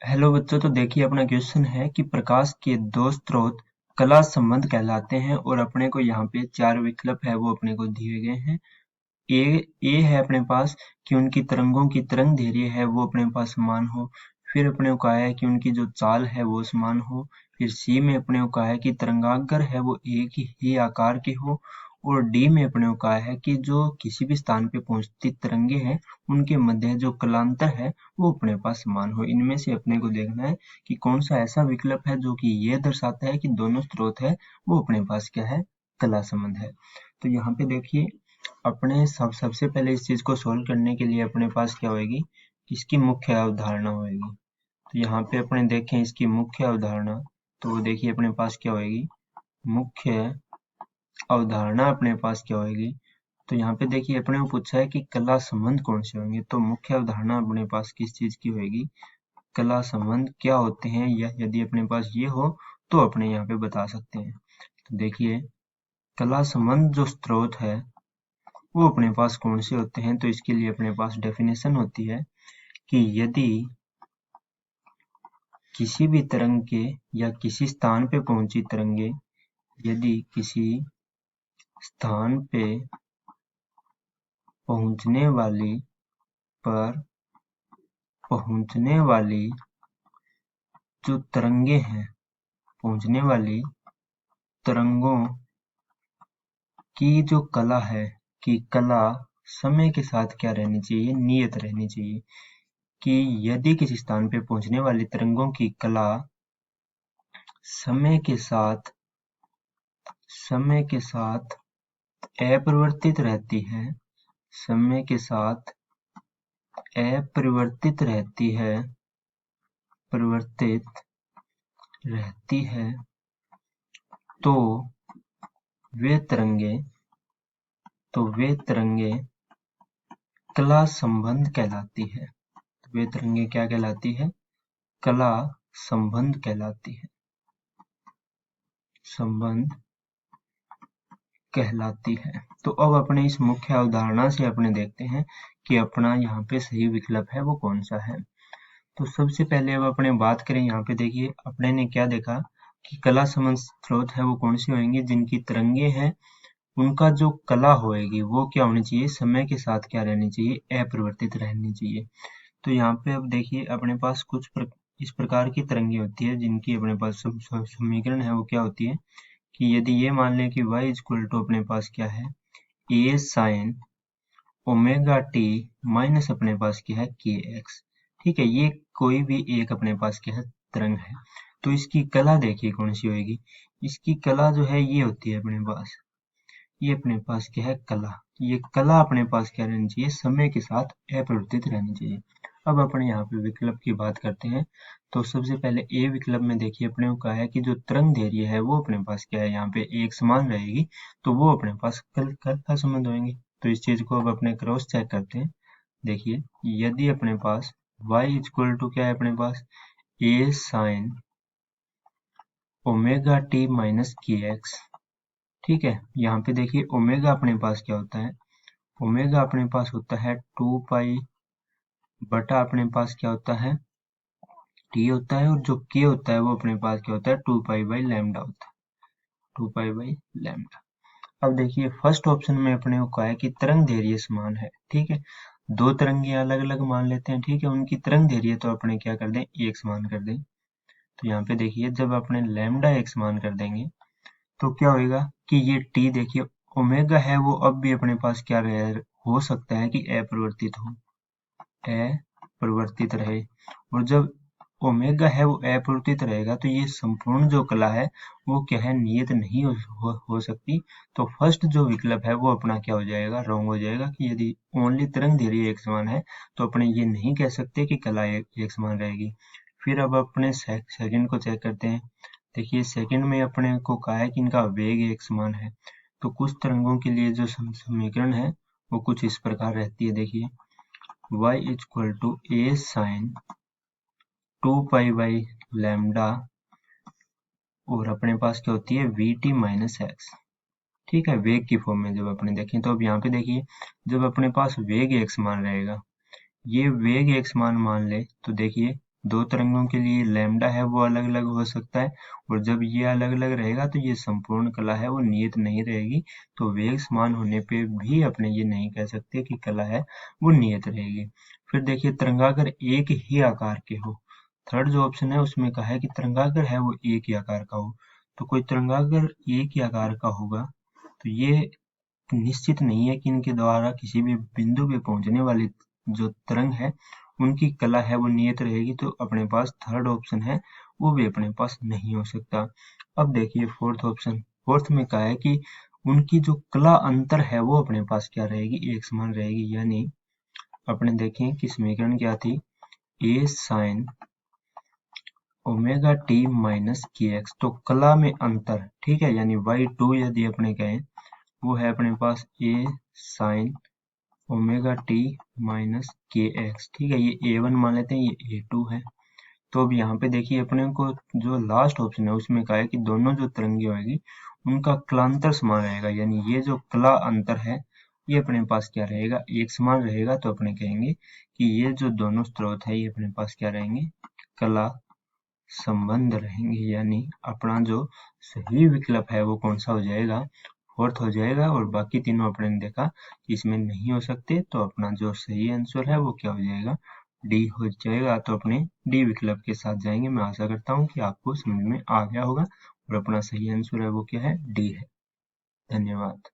Hello बच्चों, तो देखिए अपना क्वेश्चन है कि प्रकाश के दो स्रोत कला संबंध कहलाते हैं और अपने को यहाँ पे चार विकल्प है वो अपने को दिए गए हैं। ए है अपने पास कि उनकी तरंगों की तरंग दैर्घ्य है वो अपने पास समान हो। फिर अपने को कहा है कि उनकी जो चाल है वो समान हो। फिर सी में अपने को कहा है कि तरंगाग्र है वो एक ही आकार के हो। और डी में अपने को कहा है कि जो किसी भी स्थान पे पहुंचती तरंगे हैं उनके मध्य जो कलांतर है वो अपने पास समान हो। इनमें से अपने को देखना है कि कौन सा ऐसा विकल्प है जो कि ये दर्शाता है कि दोनों स्रोत है वो अपने पास क्या है, कला संबंध है। तो यहाँ पे देखिए अपने सबसे पहले इस चीज को सोल्व करने के लिए अपने पास क्या होगी, इसकी मुख्य अवधारणा होगी। तो यहाँ पे अपने देखें इसकी मुख्य अवधारणा, तो देखिए अपने पास क्या होगी, मुख्य अवधारणा अपने पास क्या होगी। तो यहाँ पे देखिए अपने को पूछा है कि कला संबंध कौन से होंगे, तो मुख्य अवधारणा अपने पास किस चीज की होगी, कला संबंध क्या होते हैं, या यदि अपने पास ये हो तो अपने यहाँ पे बता सकते हैं। तो देखिए कला संबंध जो स्रोत है वो अपने पास कौन से होते हैं, तो इसके लिए अपने पास डेफिनेशन होती है कि यदि किसी भी तरंग के या किसी स्थान पे पहुंची तरंगे यदि किसी स्थान पे पहुंचने वाली पर पहुंचने वाली जो तरंगे हैं, पहुंचने वाली तरंगों की जो कला है, कि कला समय के साथ क्या रहनी चाहिए, नियत रहनी चाहिए। कि यदि किसी स्थान पे पहुंचने वाली तरंगों की कला समय के साथ अपरिवर्तित रहती है, समय के साथ अपरिवर्तित रहती है, परिवर्तित रहती है, तो वे तरंगे कला संबंध कहलाती है। तो वे तरंगे क्या कहलाती है, कला संबंध कहलाती है, संबंध कहलाती है। तो अब अपने इस मुख्य अवधारणा से अपने देखते हैं कि अपना यहाँ पे सही विकल्प है वो कौन सा है। तो सबसे पहले अब अपने बात करें, यहाँ पे देखिए अपने ने क्या देखा कि कला संबंध स्रोत है वो कौन से होंगे, जिनकी तरंगे हैं उनका जो कला होएगी वो क्या होनी चाहिए, समय के साथ क्या रहनी चाहिए, अपरिवर्तित रहनी चाहिए। तो यहाँ पे अब देखिए अपने पास इस प्रकार की तरंगे होती है जिनकी अपने पास समीकरण है वो क्या होती है कि यदि ये मान लें कि y इक्वल टू अपने पास क्या है, a sine omega T minus अपने पास क्या है के एक्स। ठीक है, ये कोई भी एक अपने पास क्या है, तरंग है। तो इसकी कला देखिए कौन सी होगी, इसकी कला जो है ये होती है अपने पास, ये अपने पास क्या है, कला। ये कला अपने पास क्या रहनी चाहिए, समय के साथ अपरिवर्तित रहनी चाहिए। अब अपने यहाँ पे विकल्प की बात करते हैं। तो सबसे पहले ए विकल्प में देखिए अपने को कहा है कि जो तरंग दैर्घ्य है वो अपने पास क्या है, यहाँ पे एक समान रहेगी, तो वो अपने पास कल का संबंध होंगे। तो इस चीज को अब अपने क्रॉस चेक करते हैं। देखिए यदि अपने पास y इक्वल टू क्या है अपने पास, ए साइन ओमेगा टी माइनस के एक्स। ठीक है, यहाँ पे देखिए ओमेगा अपने पास क्या होता है, ओमेगा अपने पास होता है 2 पाई बटा अपने पास क्या होता है, टी होता है, और जो के होता है वो अपने पास क्या होता है, 2 पाई बाई लैम्डा होता है, 2 पाई बाई लैम्डा। अब देखिए फर्स्ट ऑप्शन में अपने को कहा है कि तरंग दैर्घ्य समान है। ठीक है, दो तरंगे अलग अलग मान लेते हैं, ठीक है, उनकी तरंग दैर्घ्य तो अपने क्या कर दें, एक समान कर दें। तो यहाँ पे देखिए जब अपने लैम्डा एक समान कर देंगे तो क्या होगा कि ये टी देखिए ओमेगा है वो अब भी अपने पास क्या रहे, हो सकता है कि अपरिवर्तित रहे। और जब ओमेगा है वो अपरिवर्तित रहेगा तो ये संपूर्ण जो कला है वो क्या है, नियत नहीं हो सकती। तो फर्स्ट जो विकल्प है वो अपना क्या हो जाएगा, रॉन्ग हो जाएगा, कि यदि ओनली तरंग दैर्घ्य एक समान है तो अपने ये नहीं कह सकते कि कला एक समान रहेगी। फिर अब अपने सेकंड को चेक करते हैं। देखिए सेकंड में अपने को कहा है कि इनका वेग एक समान है। तो कुछ तरंगों के लिए जो समीकरण है वो कुछ इस प्रकार रहती है। देखिए y equal to A sine 2 pi by lambda, और अपने पास क्या होती है वी टी माइनस एक्स। ठीक है, वेग की फॉर्म में जब अपने देखें तो अब यहाँ पे देखिए जब अपने पास वेग एक समान रहेगा, ये वेग एक समान मान ले तो देखिए दो तरंगों के लिए लैम्डा है वो अलग अलग हो सकता है, और जब ये अलग अलग रहेगा तो ये संपूर्ण कला है वो नियत नहीं रहेगी। तो वेग समान होने पे भी अपने ये नहीं कह सकते कि कला है वो नियत रहेगी। फिर देखिए तरंगागर एक ही आकार के हो। थर्ड जो ऑप्शन है उसमें कहा है कि तरंगागर है वो एक ही आकार का हो। तो कोई तरंगागर एक ही आकार का होगा तो ये निश्चित नहीं है कि इनके द्वारा किसी भी बिंदु पे पहुंचने वाली जो तरंग है उनकी कला है वो नियत रहेगी। तो अपने पास थर्ड ऑप्शन है वो भी अपने पास नहीं हो सकता। अब देखिए फोर्थ ऑप्शन, फोर्थ में कहा है कि उनकी जो कला अंतर है वो अपने पास क्या रहेगी, एक समान रहेगी। यानी अपने देखें कि समीकरण क्या थी, ए साइन ओमेगा टी माइनस के एक्स। तो कला में अंतर, ठीक है, यानी y2 यदि अपने कहें वो है अपने पास ए साइन ओमेगा टी माइनस के एक्स, ठीक है, ये A1 मान लेते हैं, ये A2 है। तो अब यहाँ पे देखिए अपने को जो लास्ट ऑप्शन है उसमें कहा है कि दोनों जो तरंगे होगी उनका कलांतर समान रहेगा, यानी ये जो कला अंतर है ये अपने पास क्या रहेगा, एक समान रहेगा। तो अपने कहेंगे कि ये जो दोनों स्रोत है ये अपने पास क्या रहेंगे, कला संबंध रहेंगे। यानी अपना जो सही विकल्प है वो कौन सा हो जाएगा, फोर्थ हो जाएगा। और बाकी तीनों अपने ने देखा कि इसमें नहीं हो सकते, तो अपना जो सही आंसर है वो क्या हो जाएगा, डी हो जाएगा। तो अपने डी विकल्प के साथ जाएंगे। मैं आशा करता हूँ कि आपको समझ में आ गया होगा और अपना सही आंसर है वो क्या है, डी है। धन्यवाद।